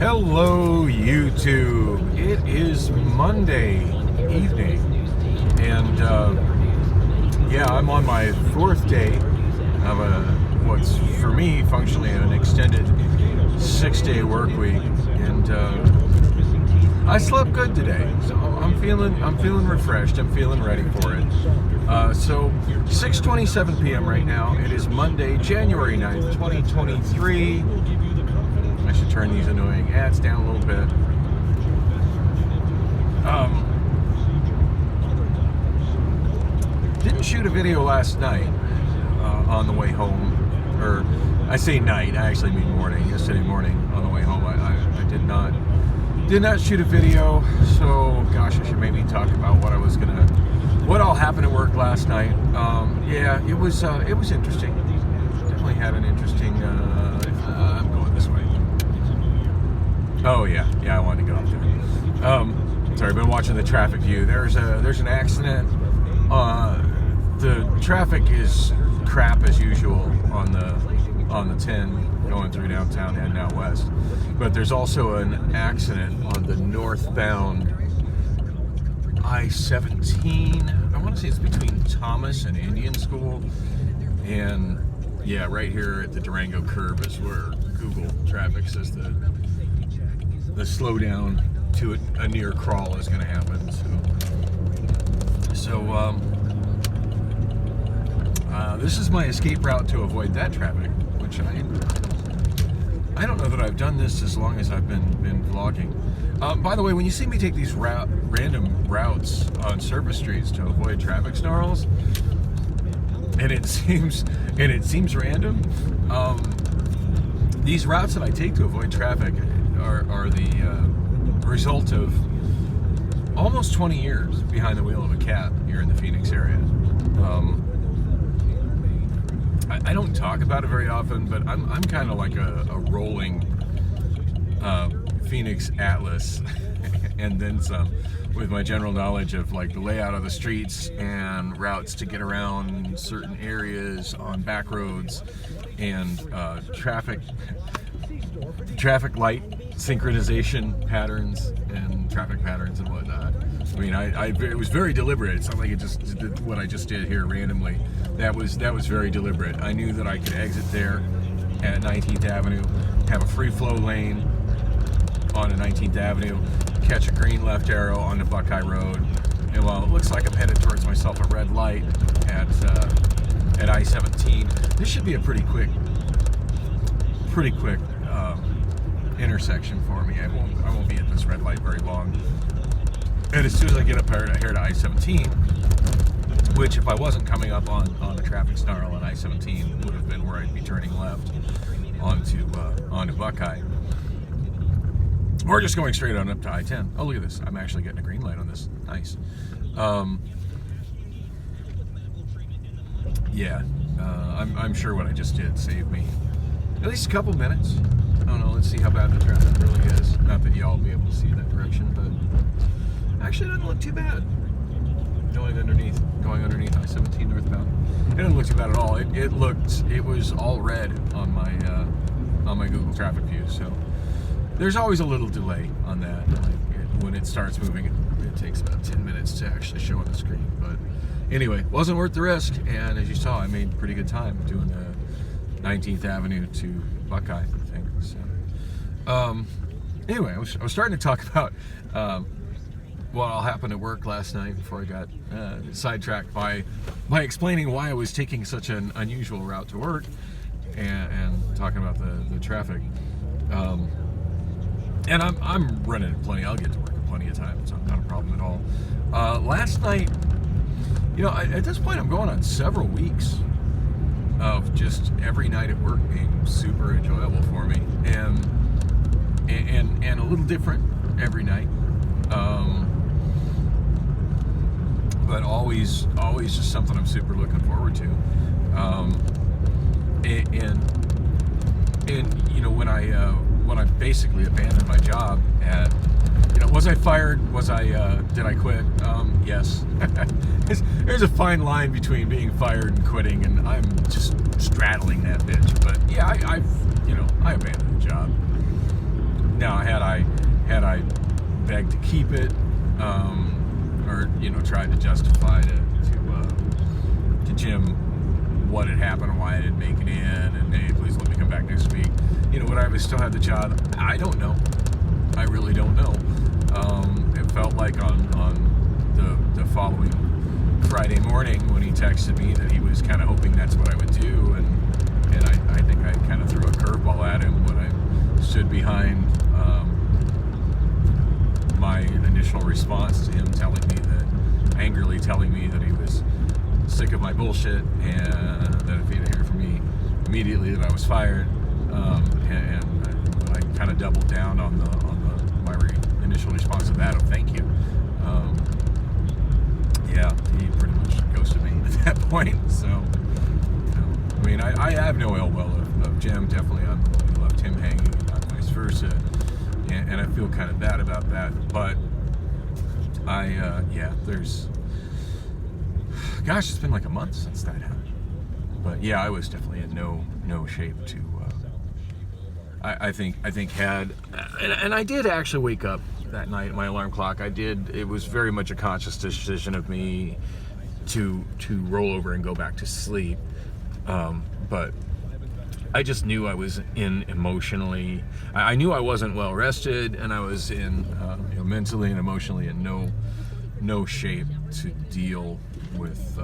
Hello, YouTube. It is Monday evening, and yeah, I'm on my fourth day of what's for me functionally an extended 6-day work week, and I slept good today, so I'm feeling refreshed. I'm feeling ready for it. So 6:27 p.m. right now. It is Monday, January 9th, 2023. I should turn these annoying ads down a little bit. Didn't shoot a video last night on the way home, or I say night, I actually mean morning. Yesterday morning on the way home, I did not shoot a video. So gosh, I should maybe talk about what all happened at work last night. Yeah, it was interesting. Definitely had an interesting. I'm going this way. Oh yeah, I wanted to get off there. Sorry, I've been watching the traffic view. There's an accident. The traffic is crap as usual on the 10 going through downtown heading out west. But there's also an accident on the northbound I-17. I want to say it's between Thomas and Indian School. And yeah, right here at the Durango curb is where Google traffic says the slowdown to a near crawl is going to happen. So this is my escape route to avoid that traffic, which I don't know that I've done this as long as I've been vlogging. By the way, when you see me take these random routes on surface streets to avoid traffic snarls, and it seems random, these routes that I take to avoid traffic are the result of almost 20 years behind the wheel of a cab here in the Phoenix area. I don't talk about it very often, but I'm kind of like a rolling Phoenix atlas and then some, with my general knowledge of like the layout of the streets and routes to get around certain areas on back roads and traffic light synchronization patterns and traffic patterns and whatnot. I mean, it was very deliberate. It's not like it just did what I just did here randomly. That was very deliberate. I knew that I could exit there at 19th Avenue, have a free flow lane on 19th Avenue, catch a green left arrow onto Buckeye Road, and while it looks like I'm headed towards myself a red light at I-17, this should be a pretty quick intersection for me. I won't be at this red light very long. And as soon as I get up here to I-17, which if I wasn't coming up on a traffic snarl on I-17 would have been where I'd be turning left onto Buckeye, or just going straight on up to I-10. Oh, look at this! I'm actually getting a green light on this. Nice. Yeah, I'm sure what I just did saved me at least a couple minutes. I don't know, let's see how bad the traffic really is. Not that y'all will be able to see that direction, but actually it doesn't look too bad. Going underneath I-17 northbound. It didn't look too bad at all. It was all red on my Google traffic view, so there's always a little delay on that. When it starts moving, it takes about 10 minutes to actually show on the screen. But anyway, wasn't worth the risk, and as you saw, I made pretty good time doing the 19th Avenue to Buckeye thing. So anyway, I was starting to talk about what all happened at work last night before I got sidetracked by explaining why I was taking such an unusual route to work and talking about the traffic. And I'm running plenty. I'll get to work in plenty of time. It's not a problem at all. Last night, at this point, I'm going on several weeks of just every night at work being super enjoyable for me, and a little different every night. But always just something I'm super looking forward to. When I basically abandoned my job at, was I fired? Did I quit? Yes. There's a fine line between being fired and quitting, and I'm just straddling that bitch. But yeah, I abandoned the job. Now, had I begged to keep it, or tried to justify to Jim what had happened and why I didn't make it in, and hey, please let me come back next week. Would I have still had the job? I don't know. I really don't know. It felt like on the following Friday morning when he texted me that he was kind of hoping that's what I would do, and I think I kind of threw a curveball at him when I stood behind my initial response to him angrily telling me that he was sick of my bullshit and that if he didn't hear from me immediately that I was fired, and I kind of doubled down on my initial response to that of thank you. Yeah, he pretty much ghosted me at that point. So, I mean, I have no ill will of Jim. Definitely, I'm the one who left him hanging, not vice versa. And I feel kind of bad about that. But gosh, it's been like a month since that happened. But yeah, I was definitely in no shape to. I think had, and I did actually wake up that night. My alarm clock. It was very much a conscious decision of me to roll over and go back to sleep. But I just knew I was emotionally. I knew I wasn't well rested, and I was in mentally and emotionally in no shape to deal with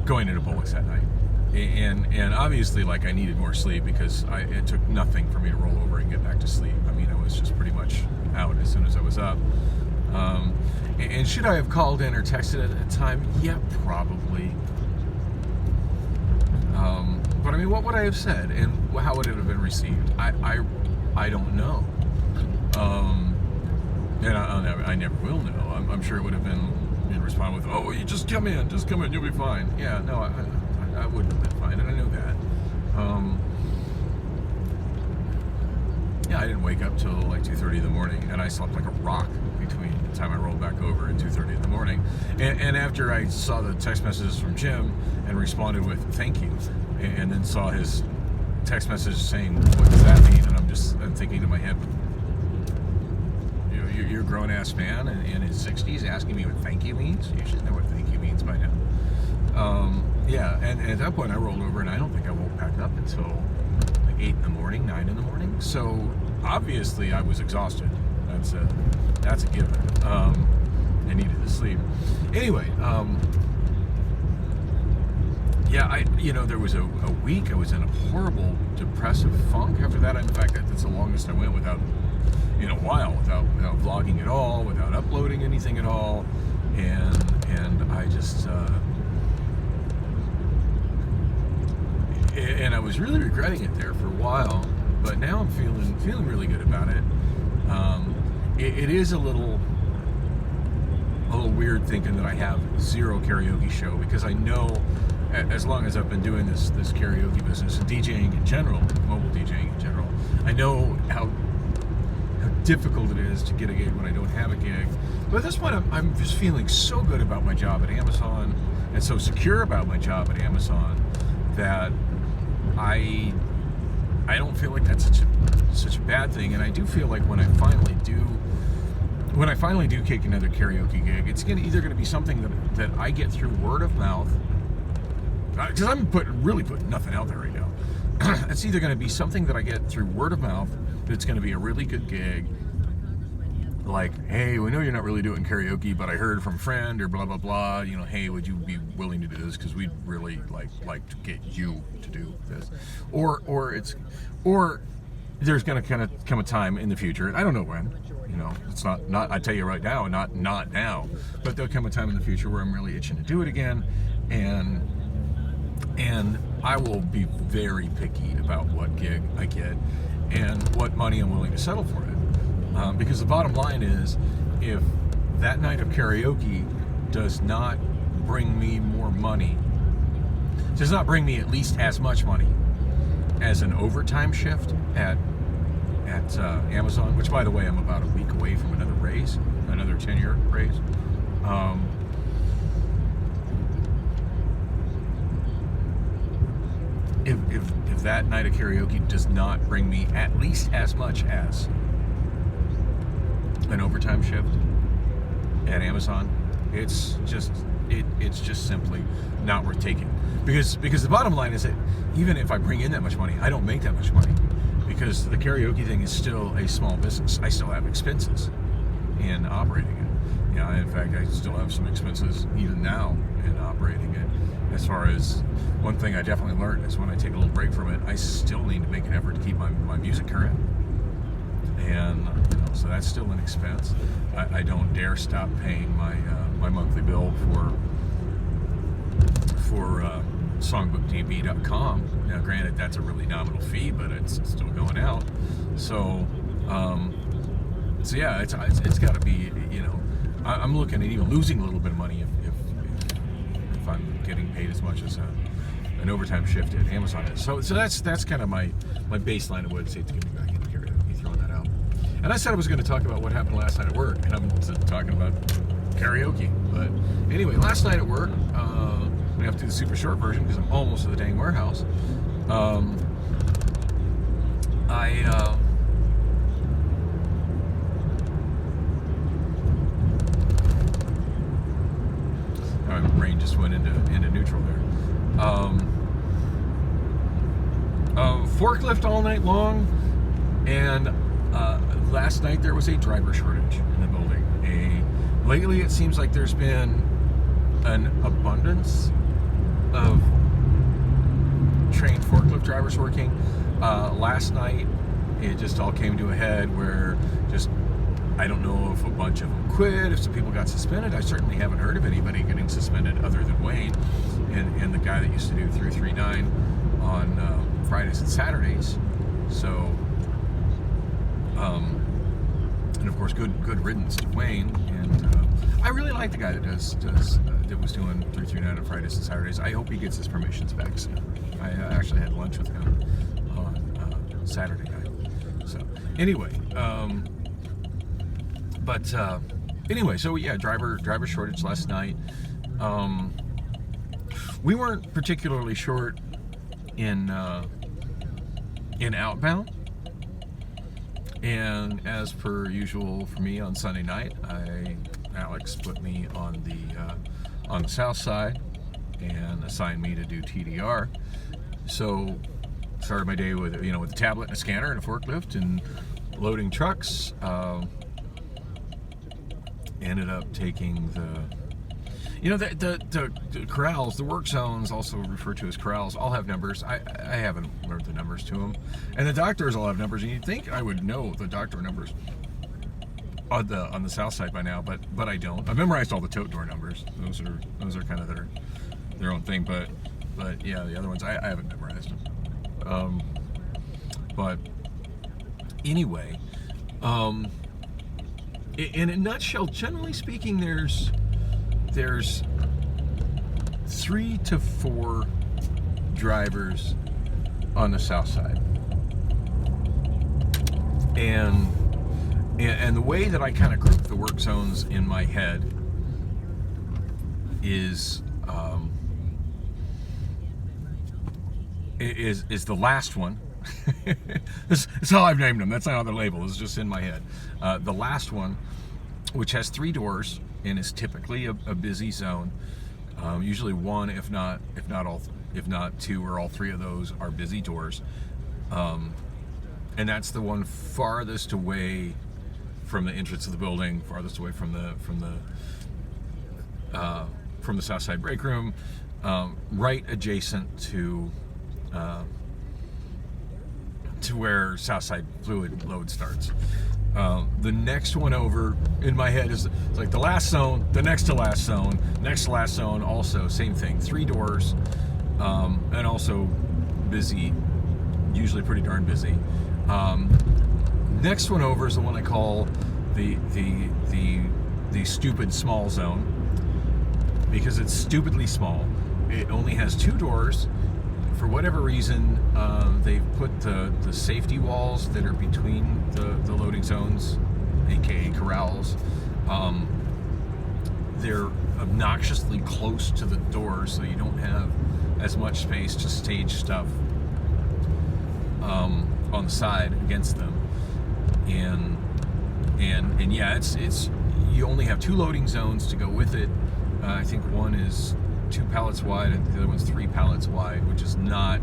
going into Bullock's that night, and obviously, like, I needed more sleep because it took nothing for me to roll over and get back to sleep. I mean, I was just pretty much out as soon as I was up. And should I have called in or texted at the time? Yeah, probably. But I mean, what would I have said, and how would it have been received? I don't know. And I never will know. I'm sure it would have been respond with, "Oh, you just come in, you'll be fine." Yeah, no, I wouldn't have been fine, and I knew that. Yeah, I didn't wake up till like 2:30 in the morning, and I slept like a rock between the time I rolled back over and 2:30 in the morning. And after I saw the text messages from Jim and responded with "thank you," and then saw his text message saying, "What does that mean?" And I'm thinking in my head, you're a grown-ass man in his 60s asking me what thank you means? You should know what thank you means by now. Yeah, and at that point I rolled over, and I don't think I woke back up until like 8 in the morning, 9 in the morning. So obviously I was exhausted. That's a given. I needed to sleep. Anyway, yeah, there was a week I was in a horrible depressive funk after that. In fact, that's the longest I went without, in a while, without vlogging at all, without uploading anything at all, and I just and I was really regretting it there for a while, but now I'm feeling really good about it. It is a little weird thinking that I have zero karaoke show, because I know as long as I've been doing this karaoke business and DJing in general, mobile DJing in general, I know how difficult it is to get a gig when I don't have a gig. But at this point, I'm just feeling so good about my job at Amazon and so secure about my job at Amazon that I don't feel like that's such a bad thing. And I do feel like when I finally do kick another karaoke gig, it's either going to be something that I get through word of mouth, because I'm really putting nothing out there right now. It's either going to be something that I get through word of mouth, that's going to be a really good gig, like, hey, we know you're not really doing karaoke, but I heard from a friend or blah blah blah, hey, would you be willing to do this, because we'd really like to get you to do this, or there's going to kind of come a time in the future, and I don't know when, it's not I tell you right now, not now, but there'll come a time in the future where I'm really itching to do it again, and I will be very picky about what gig I get and what money I'm willing to settle for it. Because the bottom line is, if that night of karaoke does not bring me more money, does not bring me at least as much money as an overtime shift at at Amazon, which, by the way, I'm about a week away from another raise, another 10-year raise. If that night of karaoke does not bring me at least as much as an overtime shift at Amazon, it's just simply not worth taking. Because the bottom line is that even if I bring in that much money, I don't make that much money, because the karaoke thing is still a small business. I still have expenses in operating it. In fact, I still have some expenses even now in operating it. As far as one thing I definitely learned is when I take a little break from it, I still need to make an effort to keep my music current. And so that's still an expense. I don't dare stop paying my monthly bill for songbookdb.com. Now, granted, that's a really nominal fee, but it's still going out. So yeah, it's got to be, I'm looking at even losing a little bit of money if I'm getting paid as much as an overtime shift at Amazon is. So that's kind of my baseline of what I'd say to get me back into karaoke, throwing that out. And I said I was going to talk about what happened last night at work, and I'm talking about karaoke. But anyway, last night at work, I'm going to have to do the super short version because I'm almost at the dang warehouse. My brain just went into neutral there. Forklift all night long, and last night there was a driver shortage in the building. Lately it seems like there's been an abundance of trained forklift drivers working. Last night it just all came to a head where I don't know if a bunch of them quit, if some people got suspended. I certainly haven't heard of anybody getting suspended other than Wayne and the guy that used to do 339 on Fridays and Saturdays. So, and of course, good riddance to Wayne. And I really like the guy that was doing 339 on Fridays and Saturdays. I hope he gets his permissions back soon. I actually had lunch with him on Saturday night. So anyway. Anyway, so yeah, driver shortage last night. We weren't particularly short in outbound, and as per usual for me on Sunday night, Alex put me on the south side and assigned me to do TDR. So started my day with a tablet and a scanner and a forklift and loading trucks. Ended up taking the corrals, the work zones, also referred to as corrals, all have numbers. I haven't learned the numbers to them, and the doctors all have numbers. And you'd think I would know the doctor numbers on the south side by now, but I don't. I've memorized all the tote door numbers. Those are kind of their own thing. But yeah, the other ones I haven't memorized them. But anyway. In a nutshell, generally speaking, there's 3 to 4 drivers on the south side, and the way that I kind of group the work zones in my head is the last one. That's how I've named them. That's not how they're labeled. It's just in my head. The last one, which has 3 doors and is typically a busy zone. Usually one, if not 2 or all 3 of those are busy doors. And that's the one farthest away from the entrance of the building, farthest away from the south side break room, right adjacent to where Southside fluid load starts. The next one over in my head is like the last zone, the next to last zone, next to last zone, also same thing, 3 doors, and also busy, usually pretty darn busy. Next one over is the one I call the stupid small zone, because it's stupidly small. It only has 2 doors, for whatever reason, they've put the safety walls that are between the loading zones, aka corrals, they're obnoxiously close to the doors, so you don't have as much space to stage stuff on the side against them. And yeah, it's you only have 2 loading zones to go with it. I think one is 2 pallets wide and the other one's 3 pallets wide, which is not,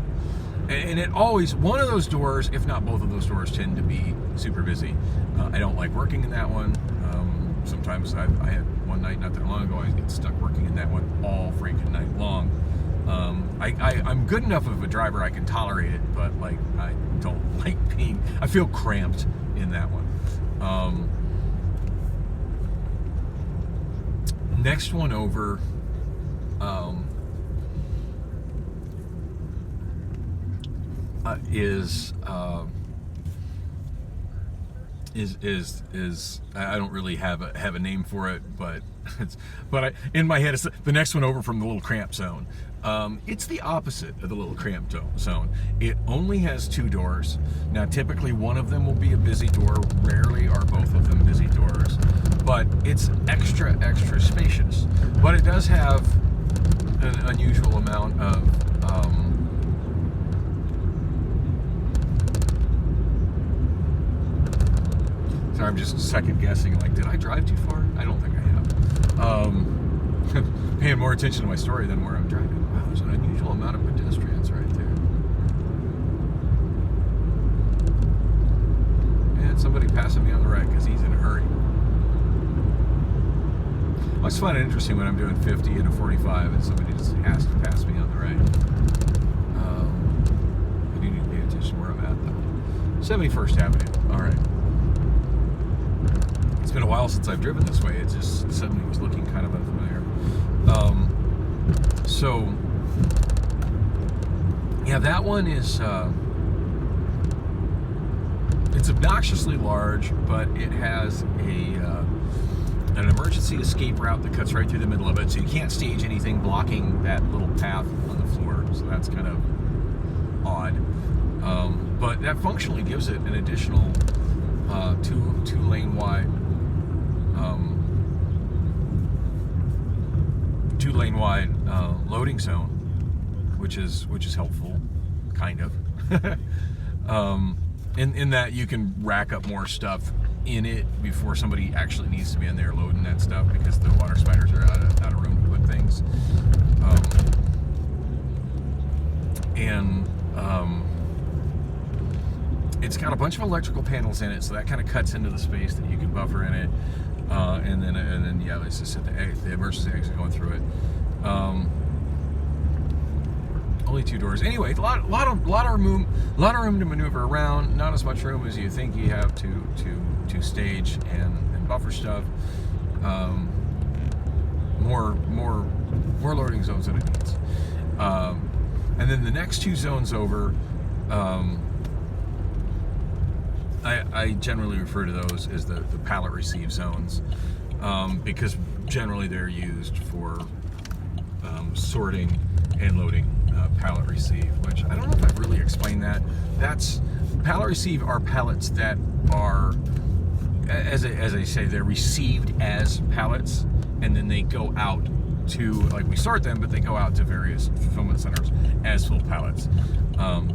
and it always, one of those doors, if not both of those doors, tend to be super busy. I don't like working in that one. Sometimes I had one night not that long ago, I get stuck working in that one all freaking night long. I'm good enough of a driver, I can tolerate it, but like I don't like being, I feel cramped in that one. Next one over, is I don't really have a name for it, but in my head it's the next one over from the little cramp zone. It's the opposite of the little cramp zone. It only has 2 doors. Now typically one of them will be a busy door, rarely are both of them busy doors, but it's extra spacious. But it does have an unusual amount of so I'm just second guessing, like, did I drive too far? I don't think I have. Paying more attention to my story than where I'm driving. Wow, there's an unusual amount of pedestrians right there. And somebody passing me on the right because he's in a hurry. I always find it interesting when I'm doing 50 and a 45 and somebody just has to pass me on the right. I do need to pay attention where I'm at, though. 71st Avenue. All right. It's been a while since I've driven this way. It just suddenly was looking kind of unfamiliar. So yeah, that one is it's obnoxiously large, but it has an emergency escape route that cuts right through the middle of it, so you can't stage anything blocking that little path on the floor. So that's kind of odd, but that functionally gives it an additional two lane wide. Loading zone, which is helpful, kind of. In that you can rack up more stuff in it before somebody actually needs to be in there loading that stuff, because the water spiders are out of room to put things. It's got a bunch of electrical panels in it, so that kind of cuts into the space that you can buffer in it. And then yeah, let's just hit the emergency exit going through it. Only 2 doors. Anyway, a lot of room to maneuver around. Not as much room as you think you have to stage and buffer stuff. More loading zones than it needs. And then the next 2 zones over, I generally refer to those as the pallet receive zones, because generally they're used for sorting and loading pallet receive, which I don't know if I've really explained that. That's pallet receive are pallets that are, as I say, they're received as pallets, and then they go out to, like, we sort them, but they go out to various fulfillment centers as full pallets.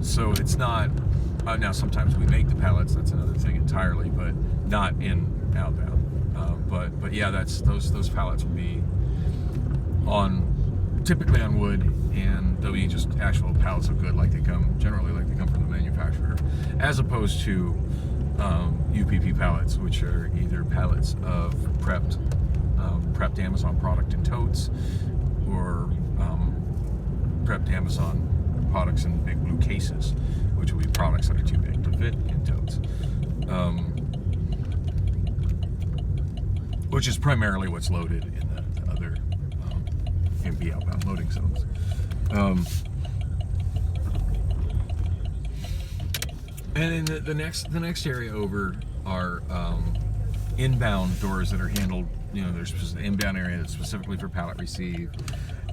So it's not, now sometimes we make the pallets, that's another thing entirely, but not in outbound. But yeah, that's those pallets will be typically on wood, and they'll be just actual pallets of good, generally like they come from the manufacturer, as opposed to UPP pallets, which are either pallets of prepped Amazon product in totes, or prepped Amazon products in big blue cases, which will be products that are too big to fit in totes. Which is primarily what's loaded in the other MP outbound loading zones. And then the next area over are inbound doors that are handled. There's an inbound area that's specifically for pallet receive,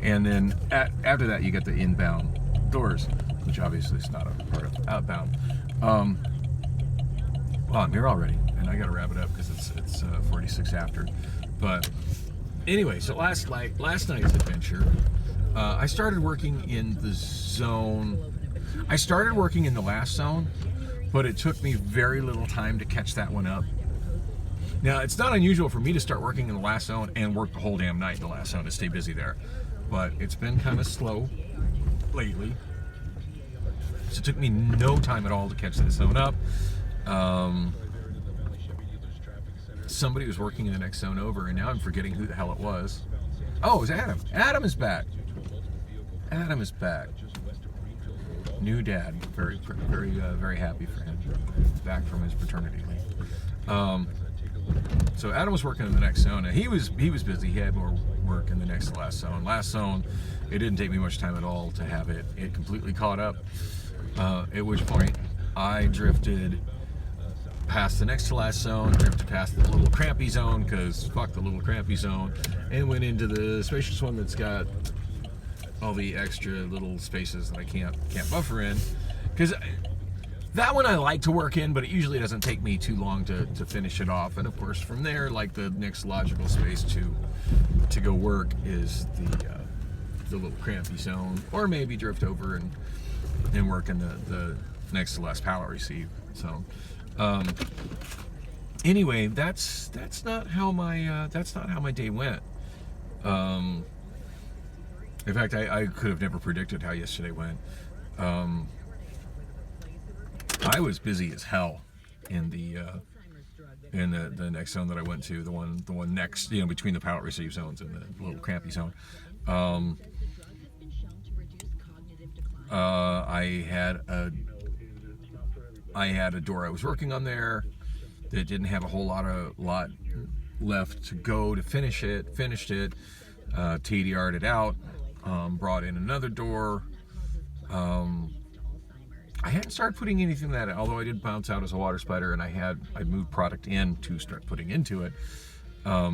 and then after that you get the inbound doors. which obviously is not a part of outbound. Well, I'm here already, and I got to wrap it up because it's 46 after. But anyway, so last night's adventure, I started working in the zone. I started working in the last zone, but it took me very little time to catch that one up. Now, it's not unusual for me to start working in the last zone and work the whole damn night in the last zone to stay busy there. But it's been kind of slow lately. So it took me no time at all to catch that zone up. Somebody was working in the next zone over, and now I'm forgetting who the hell it was. Oh, it was Adam. Adam is back. Adam is back. New dad. Very happy for him. Back from his paternity leave. So Adam was working in the next zone, and he was busy. He had more work in the next to last zone. Last zone, it didn't take me much time at all to have it completely caught up. At which point, I drifted past the next to last zone, drifted past the little crampy zone, because fuck the little crampy zone, and went into the spacious one that's got all the extra little spaces that I can't buffer in, because that one I like to work in, but it usually doesn't take me too long to finish it off. And of course, from there, like, the next logical space to go work is the little crampy zone, or maybe drift over and work in the next to last pallet receive. So anyway, that's not how my day went. In fact, I could have never predicted how yesterday went. I was busy as hell in the next zone that I went to, the one next, between the pallet receive zones and the little crampy zone. I had a door I was working on there that didn't have a whole lot left to go to finish it. Finished it, TDR'd it out, brought in another door. I hadn't started putting anything in that, although I did bounce out as a water spider, and I'd moved product in to start putting into it. But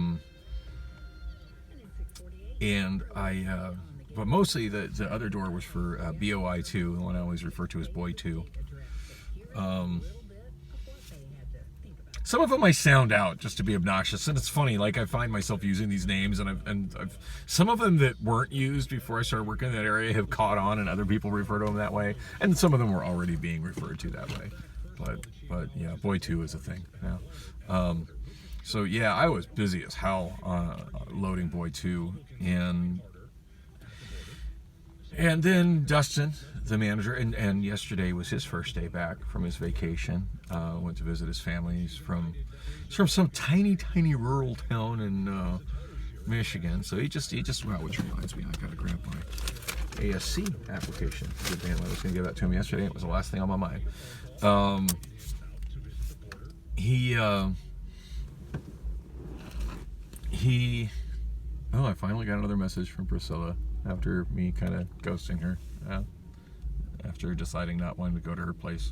mostly the other door was for BOI2, the one I always refer to as Boy 2. Some of them I sound out just to be obnoxious, and it's funny. Like, I find myself using these names, and I've some of them that weren't used before I started working in that area have caught on, and other people refer to them that way, and some of them were already being referred to that way. But yeah, Boy 2 is a thing now. So yeah, I was busy as hell loading Boy 2, and then Dustin, the manager, and yesterday was his first day back from his vacation. Went to visit his family. He's from some tiny rural town in Michigan. So he just well, which reminds me, I gotta grab my ASC application. Good damn, I was gonna give that to him yesterday. It was the last thing on my mind. I finally got another message from Priscilla after me kind of ghosting her, after deciding not wanting to go to her place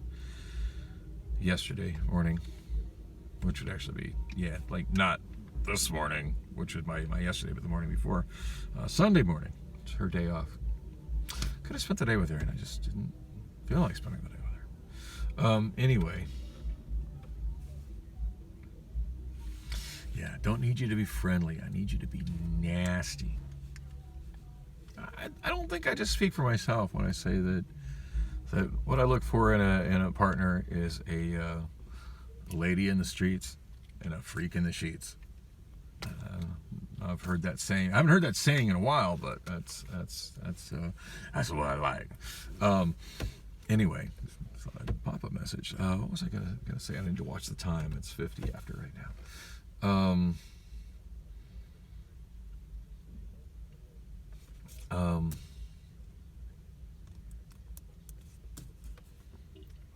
yesterday morning, which would actually be, like, not this morning, which was my yesterday, but the morning before, Sunday morning. It's her day off. Could have spent the day with her, and I just didn't feel like spending the day with her. Anyway. Yeah, don't need you to be friendly. I need you to be nasty. I don't think I just speak for myself when I say that what I look for in a partner is a lady in the streets and a freak in the sheets. I've heard that saying. I haven't heard that saying in a while, but that's what I like. Anyway, so pop-up message. What was I gonna say? I need to watch the time. It's 50 after right now.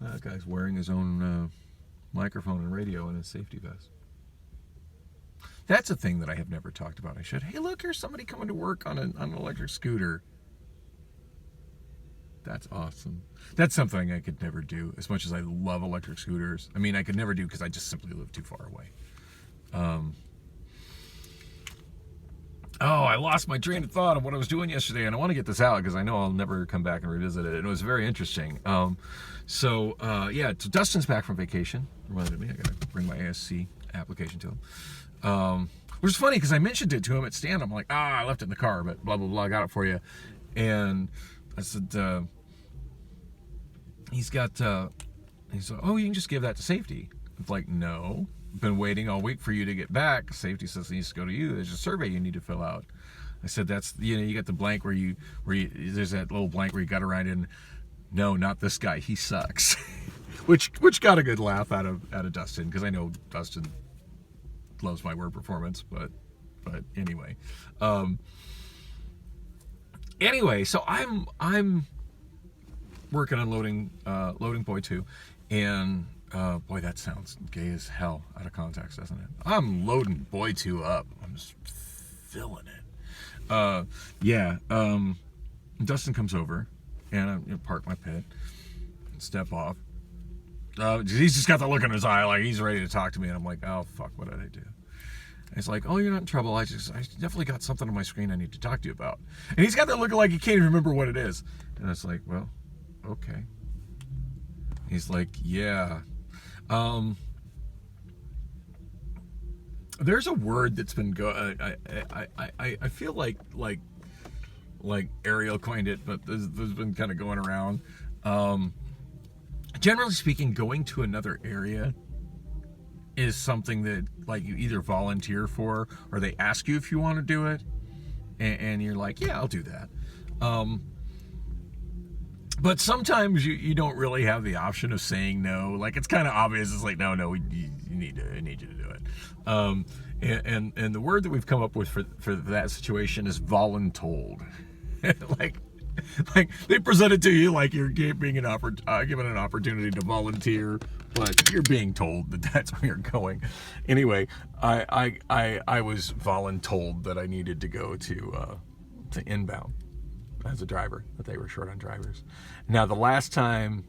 That guy's wearing his own microphone and radio in his safety vest. That's a thing that I have never talked about. I should. Hey, look, here's somebody coming to work on an electric scooter. That's awesome. That's something I could never do, as much as I love electric scooters. I mean, I could never do because I just simply live too far away. I lost my train of thought of what I was doing yesterday, and I want to get this out because I know I'll never come back and revisit it. And it was very interesting. So Dustin's back from vacation. Reminded me, I gotta bring my ASC application to him. Which is funny because I mentioned it to him at stand. I'm like, I left it in the car, but blah blah blah, I got it for you. And I said, he's like, oh, you can just give that to safety. It's like, no, I've been waiting all week for you to get back. Safety says it needs to go to you. There's a survey you need to fill out. I said, that's, you got the blank where you there's that little blank where you got to write in, no, not this guy, he sucks. which got a good laugh out of Dustin, because I know Dustin loves my word performance, but anyway. Anyway, so I'm working on loading Boy 2, and boy, that sounds gay as hell out of context, doesn't it? I'm loading Boy 2 up. I'm just filling it. Dustin comes over, and I park my pit, step off. He's just got the look in his eye like he's ready to talk to me, and I'm like, oh fuck, what did I do? And he's like, oh, you're not in trouble. I definitely got something on my screen I need to talk to you about. And he's got that look like he can't even remember what it is. And it's like, well, okay. He's like, yeah. There's a word that's been I feel like Ariel coined it, but there's been kind of going around. Generally speaking, going to another area is something that like you either volunteer for or they ask you if you want to do it, and you're like, yeah, I'll do that. But sometimes you don't really have the option of saying no. Like, it's kind of obvious. It's like, no, I need you to do it. And the word that we've come up with for that situation is voluntold. like they present it to you like you're given an opportunity to volunteer, but you're being told that that's where you're going. Anyway, I was voluntold that I needed to go to inbound as a driver, that they were short on drivers. Now, the last time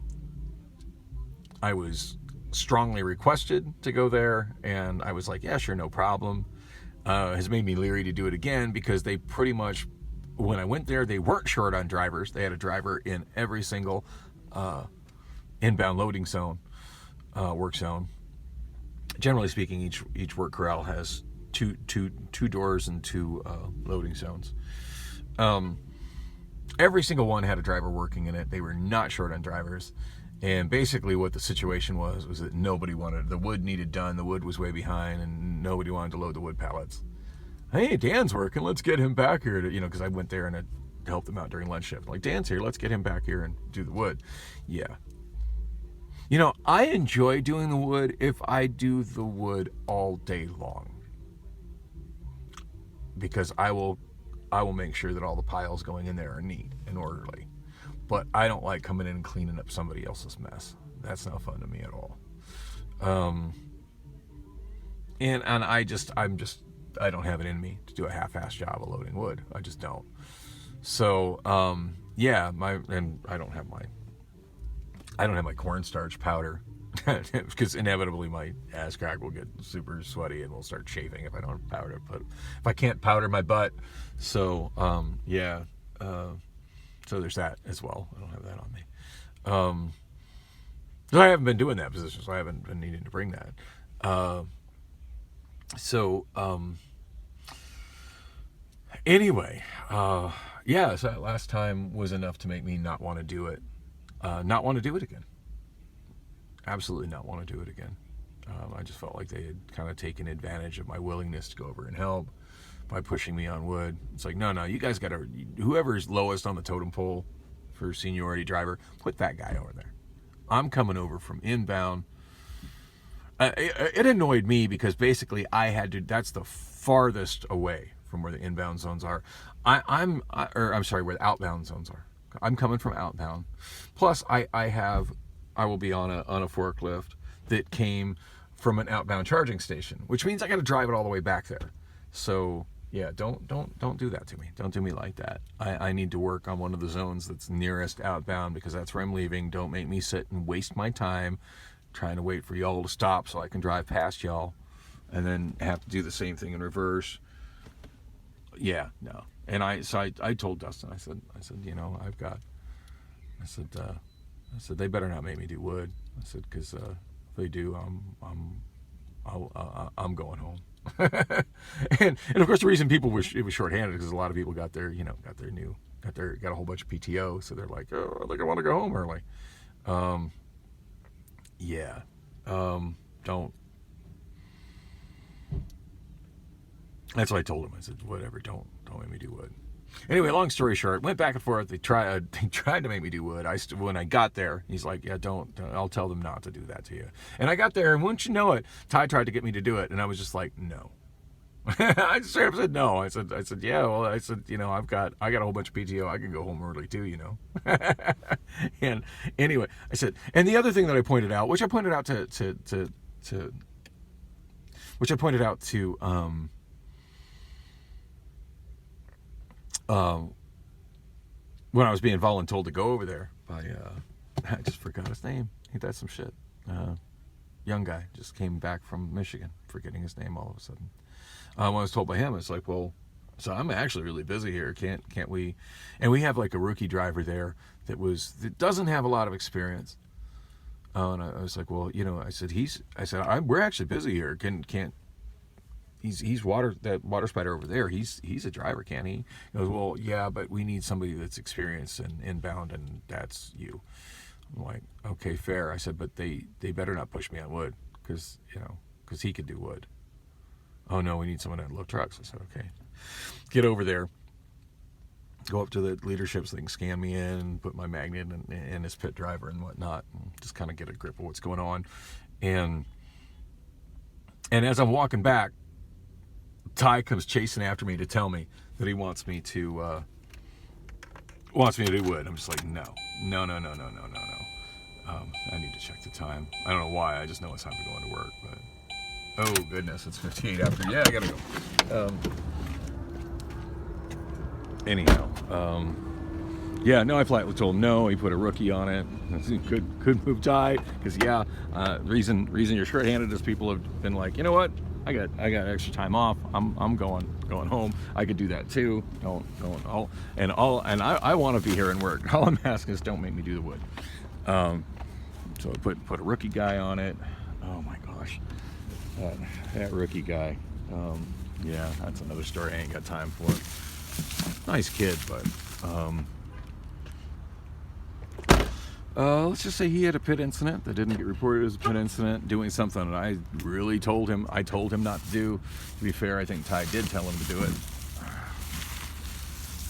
I was strongly requested to go there, and I was like, yeah, sure, no problem, has made me leery to do it again, because they pretty much, when I went there, they weren't short on drivers. They had a driver in every single inbound loading zone, work zone. Generally speaking, each work corral has two doors and two loading zones. Every single one had a driver working in it. They were not short on drivers. And basically what the situation was that nobody wanted, the wood needed done, the wood was way behind, and nobody wanted to load the wood pallets. Hey, Dan's working, let's get him back here to, because I went there and I helped them out during lunch shift. Like, Dan's here, let's get him back here and do the wood. Yeah. I enjoy doing the wood if I do the wood all day long, because I will make sure that all the piles going in there are neat and orderly. But I don't like coming in and cleaning up somebody else's mess. That's not fun to me at all. And I don't have it in me to do a half-assed job of loading wood. I just don't. So, I don't have my cornstarch powder, because inevitably my ass crack will get super sweaty and will start chafing if I don't have powder. But if I can't powder my butt, so so there's that as well. I don't have that on me. So I haven't been doing that position, so I haven't been needing to bring that. Anyway, so that last time was enough to make me not want to do it. Not want to do it again. Absolutely not want to do it again. I just felt like they had kind of taken advantage of my willingness to go over and help by pushing me on wood. It's like, no, you guys got to, whoever's lowest on the totem pole for seniority driver, put that guy over there. I'm coming over from inbound. It annoyed me because basically I had to, that's the farthest away from where the inbound zones are. Where the outbound zones are. I'm coming from outbound. Plus I will be on a forklift that came from an outbound charging station, which means I got to drive it all the way back there. So yeah, don't do that to me. Don't do me like that. I need to work on one of the zones that's nearest outbound, because that's where I'm leaving. Don't make me sit and waste my time trying to wait for y'all to stop so I can drive past y'all and then have to do the same thing in reverse. Yeah, no. And I told Dustin, I said, I said they better not make me do wood. I said, because if they do, I'm going home. and of course the reason it was shorthanded because a lot of people got a whole bunch of PTO, so they're like, oh, I think I want to go home early. Don't. That's what I told him. I said, whatever, don't make me do wood. Anyway, long story short, went back and forth. They tried to make me do wood. When I got there, he's like, yeah, don't. I'll tell them not to do that to you. And I got there, and wouldn't you know it, Ty tried to get me to do it, and I was just like, no. I straight up said no. I said, yeah, well, I said, I got a whole bunch of PTO. I can go home early too, And anyway, I said, and the other thing that I pointed out, which I pointed out to when I was being voluntold to go over there by, I just forgot his name. Ain't that some shit? Young guy just came back from Michigan, forgetting his name all of a sudden. When I was told by him, it's like, well, so I'm actually really busy here. Can't we? And we have like a rookie driver there that doesn't have a lot of experience. And I was like, well, I said we're actually busy here. Can't. He's that water spider over there. He's a driver, can't he? He goes, well, yeah, but we need somebody that's experienced and inbound, and that's you. I'm like, okay, fair. I said, but they better not push me on wood because he could do wood. Oh no, we need someone that load trucks. I said, okay, get over there. Go up to the leadership so they can scan me in, put my magnet in his pit driver and whatnot, and just kind of get a grip of what's going on. And as I'm walking back, Ty comes chasing after me to tell me that he wants me to do wood. I'm just like, no. I need to check the time. I don't know why. I just know it's time to go into work. But oh goodness, it's 58 after. Yeah, I gotta go. Anyhow, I flatly told him no. He put a rookie on it. Could move Ty because reason you're short-handed is people have been like, you know what? I got extra time off. I'm going home. I could do that too. I want to be here and work. All I'm asking is don't make me do the wood. So I put a rookie guy on it. Oh my gosh, that rookie guy. That's another story I ain't got time for. Nice kid, but let's just say he had a pit incident that didn't get reported as a pit incident, doing something that I really told him not to do. To be fair, I think Ty did tell him to do it.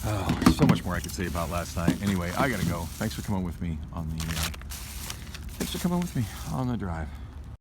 Oh, there's so much more I could say about last night. Anyway, I gotta go. Thanks for coming with me on the drive.